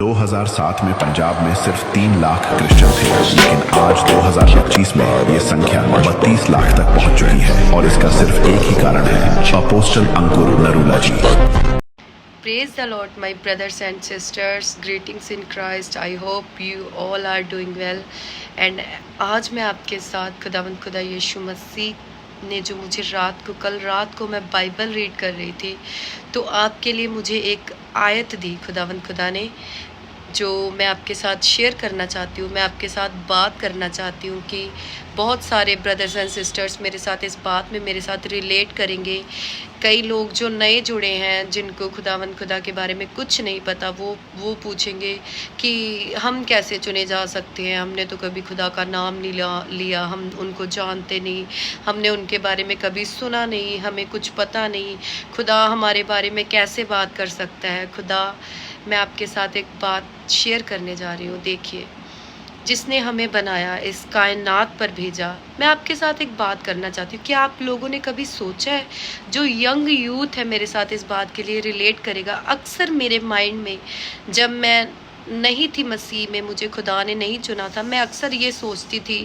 2007 में पंजाब में सिर्फ 3 लाख क्रिश्चियन थे, लेकिन आज 2025 में ये संख्या 32 लाख तक पहुंच चुकी है और इसका सिर्फ एक ही कारण है, apostle Ankur Narula ji. Praise the Lord, my brothers and sisters. Greetings in Christ. I hope you all are doing well. And आज मैं आपके साथ खुदा यीशु मसीह ने जो मुझे कल रात को मैं बाइबल रीड कर रही थी, तो आपके लिए मुझे एक आयत दी खुदा ने, जो मैं आपके साथ शेयर करना चाहती हूँ। मैं आपके साथ बात करना चाहती हूँ कि बहुत सारे ब्रदर्स एंड सिस्टर्स मेरे साथ इस बात में मेरे साथ रिलेट करेंगे। कई लोग जो नए जुड़े हैं, जिनको खुदा के बारे में कुछ नहीं पता, वो पूछेंगे कि हम कैसे चुने जा सकते हैं, हमने तो कभी खुदा का नाम नहीं लिया, हम उनको जानते नहीं, हमने उनके बारे में कभी सुना नहीं, हमें कुछ पता नहीं, खुदा हमारे बारे में कैसे बात कर सकता है। मैं आपके साथ एक बात शेयर करने जा रही हूँ। देखिए, जिसने हमें बनाया, इस कायनात पर भेजा, मैं आपके साथ एक बात करना चाहती हूँ कि आप लोगों ने कभी सोचा है, जो यंग यूथ है मेरे साथ इस बात के लिए रिलेट करेगा। अक्सर मेरे माइंड में, जब मैं नहीं थी मसीह में, मुझे खुदा ने नहीं चुना था, मैं अक्सर ये सोचती थी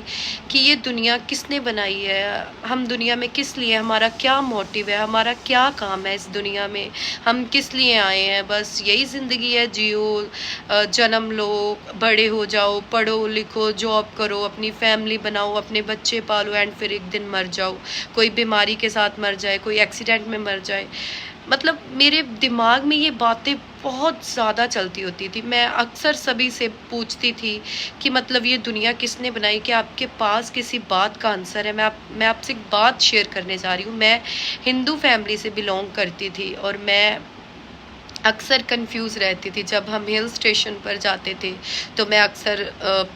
कि ये दुनिया किसने बनाई है, हम दुनिया में किस लिए, हमारा क्या मोटिव है, हमारा क्या काम है इस दुनिया में, हम किस लिए आए हैं। बस यही ज़िंदगी है, जियो, जन्म लो, बड़े हो जाओ, पढ़ो लिखो, जॉब करो, अपनी फैमिली बनाओ, अपने बच्चे पालो, एंड फिर एक दिन मर जाओ, कोई बीमारी के साथ मर जाए, कोई एक्सीडेंट में मर जाए। मतलब मेरे दिमाग में ये बातें बहुत ज़्यादा चलती होती थी। मैं अक्सर सभी से पूछती थी कि मतलब ये दुनिया किसने बनाई, कि आपके पास किसी बात का आंसर है। मैं आपसे एक बात शेयर करने जा रही हूँ। मैं हिंदू फैमिली से बिलोंग करती थी और मैं अक्सर कंफ्यूज रहती थी। जब हम हिल स्टेशन पर जाते थे तो मैं अक्सर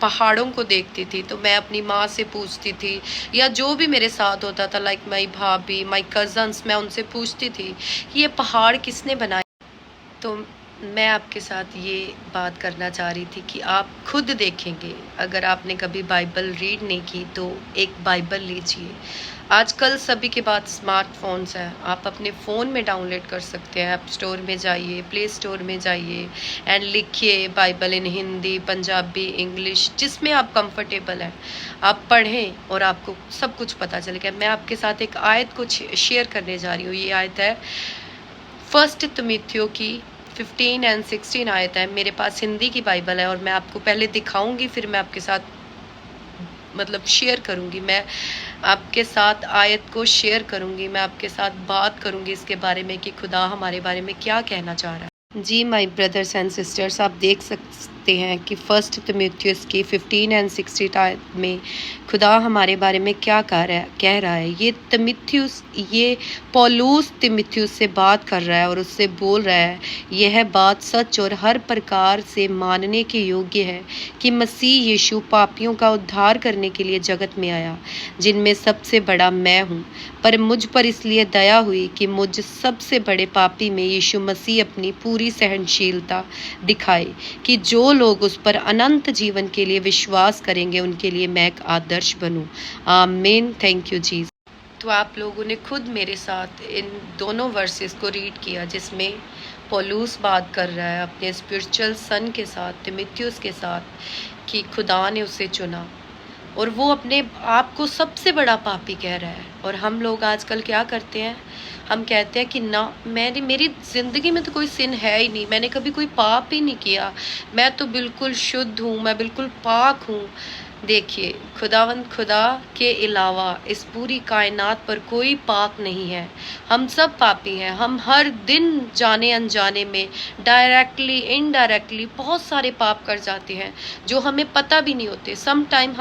पहाड़ों को देखती थी, तो मैं अपनी माँ से पूछती थी, या जो भी मेरे साथ होता था, लाइक माई भाभी, माई कज़न्स, मैं उनसे पूछती थी कि ये पहाड़ किसने बनाए। तो मैं आपके साथ ये बात करना चाह रही थी कि आप खुद देखेंगे, अगर आपने कभी बाइबल रीड नहीं की तो एक बाइबल लीजिए। आजकल सभी के पास स्मार्टफोन्स हैं, आप अपने फ़ोन में डाउनलोड कर सकते हैं। ऐप स्टोर में जाइए, प्ले स्टोर में जाइए एंड लिखिए बाइबल इन हिंदी, पंजाबी, इंग्लिश, जिसमें आप कंफर्टेबल हैं, आप पढ़ें और आपको सब कुछ पता चलेगा। मैं आपके साथ एक आयत को शेयर करने जा रही हूँ। ये आयत है 1 तिमुथियों की 15 एंड 16 आयत है। मेरे पास हिंदी की बाइबल है और मैं आपको पहले दिखाऊंगी, फिर मैं आपके साथ मतलब शेयर करूंगी। मैं आपके साथ आयत को शेयर करूंगी, मैं आपके साथ बात करूंगी इसके बारे में कि खुदा हमारे बारे में क्या कहना चाह रहा है। जी माय ब्रदर्स एंड सिस्टर्स, आप देख सकते हैं कि 1 तिमुथियुस की 15 एंड 16 आयत में खुदा हमारे बारे में क्या कह रहा है। ये पौलुस तिमुथियुस से बात कर रहा है और उससे बोल रहा है, यह बात सच और हर प्रकार से मानने के योग्य है कि मसीह यीशु पापियों का उद्धार करने के लिए जगत में आया, जिनमें सबसे बड़ा मैं हूँ। पर मुझ पर इसलिए दया हुई कि मुझ सबसे बड़े पापी में यीशु मसीह अपनी पूरी सहनशीलता दिखाए, कि जो लोग उस पर अनंत जीवन के लिए विश्वास करेंगे, उनके लिए मैं एक आदर्श बनूं। आमीन। Thank you Jesus. तो आप लोगों ने खुद मेरे साथ इन दोनों वर्सेस को रीड किया, जिसमें पौलुस बात कर रहा है अपने स्पिरिचुअल सन के साथ, तिमुथियुस के साथ, कि खुदा ने उसे चुना और वो अपने आप को सबसे बड़ा पापी कह रहा है। और हम लोग आजकल क्या करते हैं, हम कहते हैं कि ना, मेरी ज़िंदगी में तो कोई सिन है ही नहीं, मैंने कभी कोई पाप ही नहीं किया, मैं तो बिल्कुल शुद्ध हूँ, मैं बिल्कुल पाक हूँ। देखिए, खुदा के अलावा इस पूरी कायनात पर कोई पाक नहीं है। हम सब पापी हैं। हम हर दिन जाने अनजाने में, डायरेक्टली इनडायरेक्टली बहुत सारे पाप कर जाते हैं जो हमें पता भी नहीं होते। सम टाइम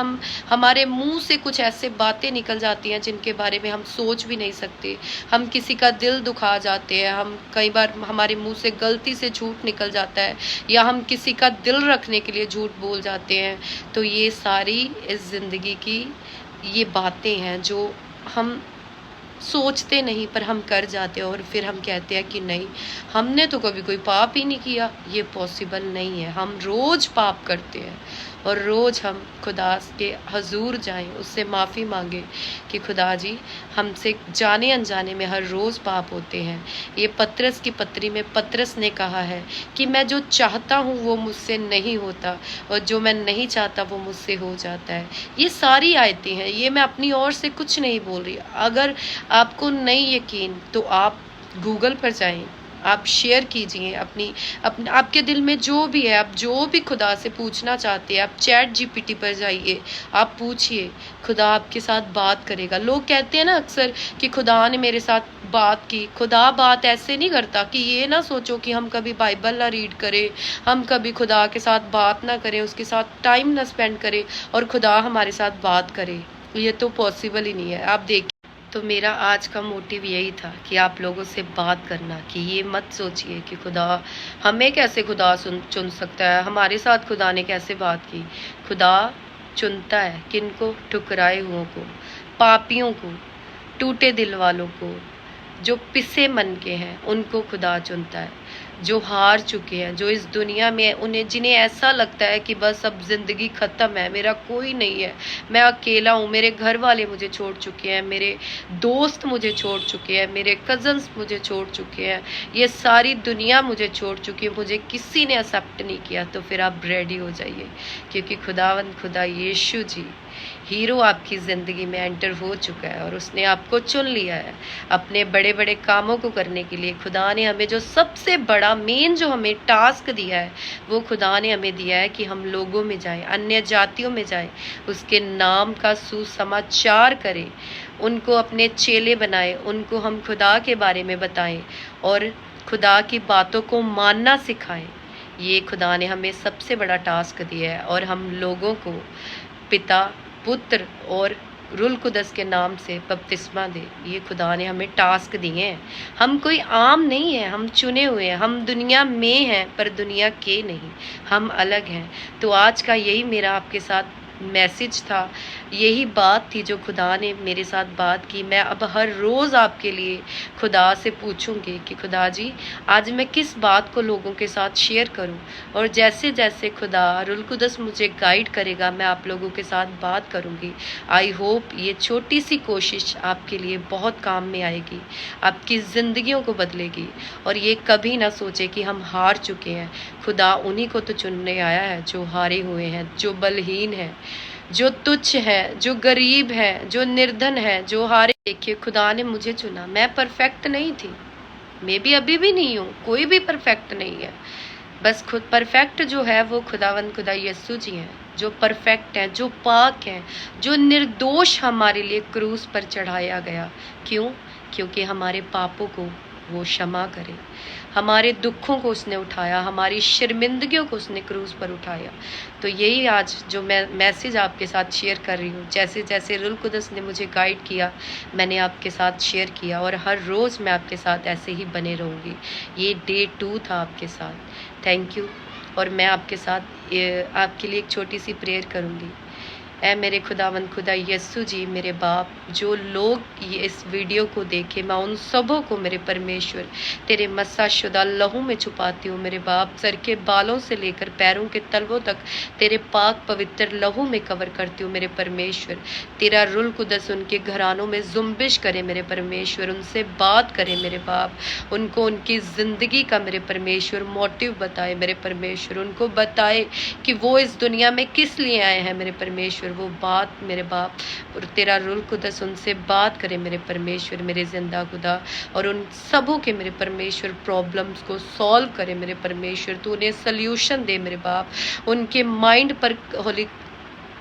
हमारे मुंह से कुछ ऐसे बातें निकल जाती हैं जिनके बारे में हम सोच भी नहीं सकते। हम किसी का दिल दुखा जाते हैं, हम कई बार हमारे मुंह से गलती से झूठ निकल जाता है, या हम किसी का दिल रखने के लिए झूठ बोल जाते हैं। तो ये सारी इस ज़िंदगी की ये बातें हैं जो हम सोचते नहीं पर हम कर जाते हैं और फिर हम कहते हैं कि नहीं, हमने तो कभी कोई पाप ही नहीं किया। ये पॉसिबल नहीं है। हम रोज़ पाप करते हैं और रोज़ हम खुदा के हजूर जाएं, उससे माफ़ी मांगे कि खुदा जी हमसे जाने अनजाने में हर रोज़ पाप होते हैं। ये पतरस की पत्री में पतरस ने कहा है कि मैं जो चाहता हूँ वो मुझसे नहीं होता और जो मैं नहीं चाहता वो मुझसे हो जाता है। ये सारी आयतें हैं, ये मैं अपनी ओर से कुछ नहीं बोल रही। अगर आपको नहीं यकीन तो आप गूगल पर जाएं, आप शेयर कीजिए अपने आपके दिल में जो भी है, आप जो भी खुदा से पूछना चाहते हैं, आप चैट जीपीटी पर जाइए, आप पूछिए, खुदा आपके साथ बात करेगा। लोग कहते हैं ना अक्सर कि खुदा ने मेरे साथ बात की। खुदा बात ऐसे नहीं करता कि ये ना सोचो कि हम कभी बाइबल ना रीड करें, हम कभी खुदा के साथ बात ना करें, उसके साथ टाइम ना स्पेंड करें और खुदा हमारे साथ बात करे। ये तो पॉसिबल ही नहीं है। आप देखिए, तो मेरा आज का मोटिव यही था कि आप लोगों से बात करना, कि ये मत सोचिए कि खुदा हमें कैसे खुदा चुन सकता है, हमारे साथ खुदा ने कैसे बात की। खुदा चुनता है किनको? ठुकराए हुओं को, पापियों को, टूटे दिल वालों को, जो पिसे मन के हैं उनको खुदा चुनता है। जो हार चुके हैं, जो इस दुनिया में उन्हें जिन्हें ऐसा लगता है कि बस अब ज़िंदगी ख़त्म है, मेरा कोई नहीं है, मैं अकेला हूँ, मेरे घर वाले मुझे छोड़ चुके हैं, मेरे दोस्त मुझे छोड़ चुके हैं, मेरे कज़न्स मुझे छोड़ चुके हैं, ये सारी दुनिया मुझे छोड़ चुकी है, मुझे किसी ने एक्सेप्ट नहीं किया। तो फिर आप रेडी हो जाइए, क्योंकि खुदावंद खुदा यीशु जी हीरो आपकी ज़िंदगी में एंटर हो चुका है और उसने आपको चुन लिया है अपने बड़े बड़े कामों को करने के लिए। खुदा ने हमें जो सबसे बड़ा मेन जो हमें टास्क दिया है वो खुदा ने हमें दिया है कि हम लोगों में जाएं, अन्य जातियों में जाएं, उसके नाम का सुसमाचार करें, उनको अपने चेले बनाएं, उनको हम खुदा के बारे में बताएं और खुदा की बातों को मानना सिखाएं। ये खुदा ने हमें सबसे बड़ा टास्क दिया है और हम लोगों को पिता, पुत्र और रुल कुदस के नाम से बपतिस्मा दे। ये खुदा ने हमें टास्क दिए हैं। हम कोई आम नहीं है, हम चुने हुए हैं। हम दुनिया में हैं पर दुनिया के नहीं, हम अलग हैं। तो आज का यही मेरा आपके साथ मैसेज था, यही बात थी जो खुदा ने मेरे साथ बात की। मैं अब हर रोज़ आपके लिए खुदा से पूछूंगी कि खुदा जी आज मैं किस बात को लोगों के साथ शेयर करूं, और जैसे जैसे खुदा रुल कुदस मुझे गाइड करेगा मैं आप लोगों के साथ बात करूंगी। आई होप ये छोटी सी कोशिश आपके लिए बहुत काम में आएगी, आपकी ज़िंदगियों को बदलेगी। और ये कभी ना सोचे कि हम हार चुके हैं। खुदा उन्हीं को तो चुनने आया है जो हारे हुए हैं, जो बलहीन हैं, जो तुच्छ है, जो गरीब है, जो निर्धन है, जो हारे। देखिए खुदा ने मुझे चुना, मैं परफेक्ट नहीं थी, मैं भी अभी भी नहीं हूँ, कोई भी परफेक्ट नहीं है। बस खुद परफेक्ट जो है वो खुदावंद खुदा यीशु जी हैं, जो परफेक्ट हैं, जो पाक हैं, जो निर्दोष हमारे लिए क्रूस पर चढ़ाया गया। क्यों? क्योंकि हमारे पापों को वो क्षमा करे, हमारे दुखों को उसने उठाया, हमारी शर्मिंदगियों को उसने क्रूस पर उठाया। तो यही आज जो मैं मैसेज आपके साथ शेयर कर रही हूँ, जैसे जैसे रुल कुदस ने मुझे गाइड किया मैंने आपके साथ शेयर किया, और हर रोज़ मैं आपके साथ ऐसे ही बने रहूँगी। ये डे 2 था आपके साथ। Thank you. और मैं आपके साथ आपके लिए एक छोटी सी प्रेयर करूँगी। ऐ मेरे खुदावंद खुदा यीशु जी, मेरे बाप, जो लोग ये इस वीडियो को देखे, मैं उन सबों को मेरे परमेश्वर तेरे मस्सा शुदा लहू में छुपाती हूँ। मेरे बाप, सर के बालों से लेकर पैरों के तलवों तक तेरे पाक पवित्र लहू में कवर करती हूँ। मेरे परमेश्वर तेरा रुल कुदस उनके घरानों में जुम्बिश करे। मेरे परमेश्वर उनसे बात करे। मेरे बाप, उनको उनकी ज़िंदगी का मेरे परमेश्वर मोटिव बताए। मेरे परमेश्वर उनको बताए कि वो इस दुनिया में किस लिए आए हैं। मेरे परमेश्वर वो बात मेरे बाप, और तेरा रुल कुदस उनसे बात करे। मेरे परमेश्वर मेरे जिंदा खुदा, और उन सबों के मेरे परमेश्वर प्रॉब्लम्स को सॉल्व करे। मेरे परमेश्वर तू उन्हें सल्यूशन दे। मेरे बाप, उनके माइंड पर होली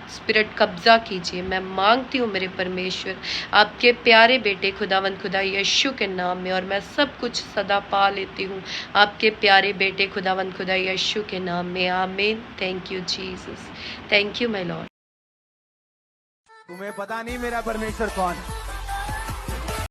स्पिरिट कब्जा कीजिए। मैं मांगती हूँ मेरे परमेश्वर आपके प्यारे बेटे खुदावंद खुदा यीशु के नाम में, और मैं सब कुछ सदा पा लेती हूँ आपके प्यारे बेटे खुदावंद खुदा यीशु के नाम में। आमीन। Thank you Jesus, thank you my Lord. तुम्हें पता नहीं मेरा परमेश्वर कौन है।